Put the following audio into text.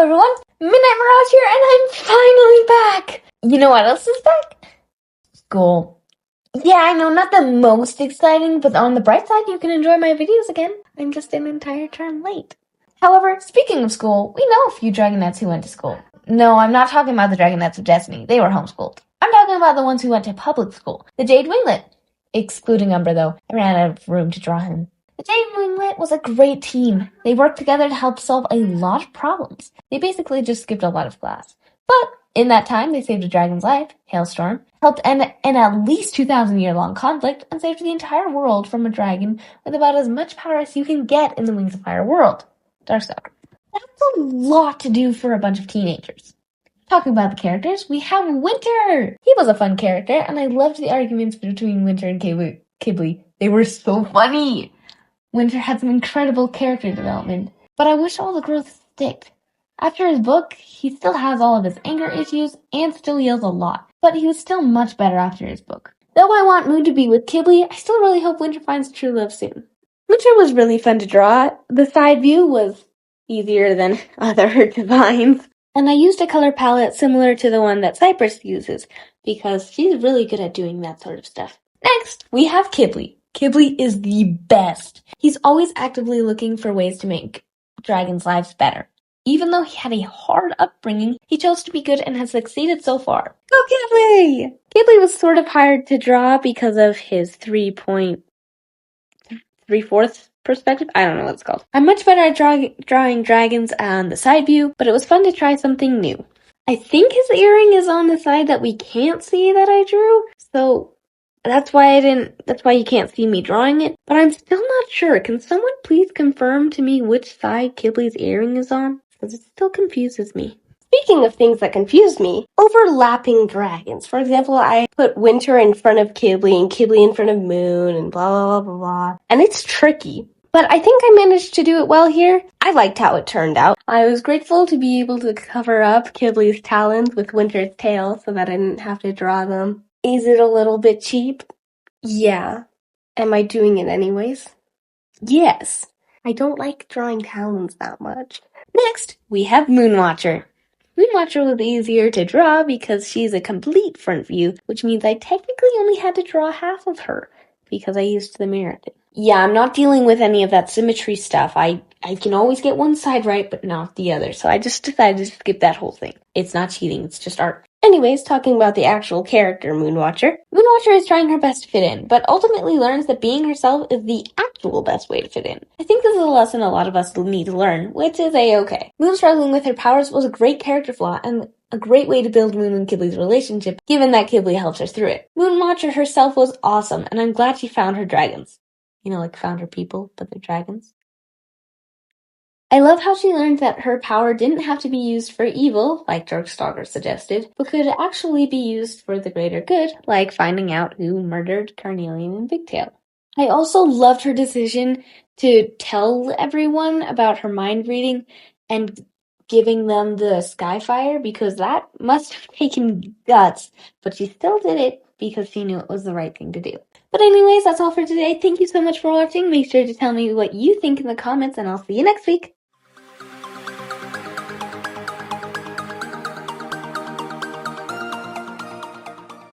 everyone, Midnight Mirage here, and I'm finally back! You know what else is back? School. Yeah, I know, not the most exciting, but on the bright side, you can enjoy my videos again. I'm just an entire term late. However, speaking of school, we know a few Dragonets who went to school. No, I'm not talking about the Dragonets of Destiny. They were homeschooled. I'm talking about the ones who went to public school. The Jade Winglet. Excluding Umbra, though. I ran out of room to draw him. The Jade Winglet was a great team. They worked together to help solve a lot of problems. They basically just skipped a lot of class. But in that time, they saved a dragon's life, Hailstorm, helped end an at least 2,000-year-long conflict, and saved the entire world from a dragon with about as much power as you can get in the Wings of Fire world. Darkstalker. That's a lot to do for a bunch of teenagers. Talking about the characters, we have Winter! He was a fun character, and I loved the arguments between Winter and Qibli. They were so funny! Winter had some incredible character development, but I wish all the growth sticked. After his book, he still has all of his anger issues and still yells a lot, but he was still much better after his book. Though I want Moon to be with Qibli, I still really hope Winter finds true love soon. Winter was really fun to draw. The side view was easier than other designs, and I used a color palette similar to the one that Cypress uses, because she's really good at doing that sort of stuff. Next, we have Qibli. Qibli is the best. He's always actively looking for ways to make dragons' lives better. Even though he had a hard upbringing, he chose to be good and has succeeded so far. Go Qibli! Qibli was sort of hard to draw because of his 3/4 perspective. I don't know what it's called. I'm much better at drawing dragons on the side view, but it was fun to try something new. I think his earring is on the side that we can't see that I drew, so that's why you can't see me drawing it, but I'm still not sure. Can someone please confirm to me which side Qibli's earring is on? Because it still confuses me. Speaking of things that confuse me, overlapping dragons. For example, I put Winter in front of Qibli and Qibli in front of Moon and blah, blah, blah, blah, blah. And it's tricky. But I think I managed to do it well here. I liked how it turned out. I was grateful to be able to cover up Qibli's talons with Winter's tail so that I didn't have to draw them. Is it a little bit cheap? Yeah. Am I doing it anyways? Yes. I don't like drawing talons that much. Next, we have Moonwatcher. Moonwatcher was easier to draw because she's a complete front view, which means I technically only had to draw half of her because I used the mirror. Yeah, I'm not dealing with any of that symmetry stuff. I can always get one side right, but not the other, so I just decided to skip that whole thing. It's not cheating, it's just art. Anyways, talking about the actual character, Moonwatcher. Moonwatcher is trying her best to fit in, but ultimately learns that being herself is the actual best way to fit in. I think this is a lesson a lot of us need to learn, which is a-okay. Moon struggling with her powers was a great character flaw, and a great way to build Moon and Qibli's relationship, given that Qibli helps her through it. Moonwatcher herself was awesome, and I'm glad she found her dragons. You know, like found her people, but they're dragons. I love how she learned that her power didn't have to be used for evil, like Darkstalker suggested, but could actually be used for the greater good, like finding out who murdered Carnelian and Bigtail. I also loved her decision to tell everyone about her mind reading and giving them the Skyfire, because that must have taken guts, but she still did it because she knew it was the right thing to do. But anyways, that's all for today. Thank you so much for watching. Make sure to tell me what you think in the comments, and I'll see you next week.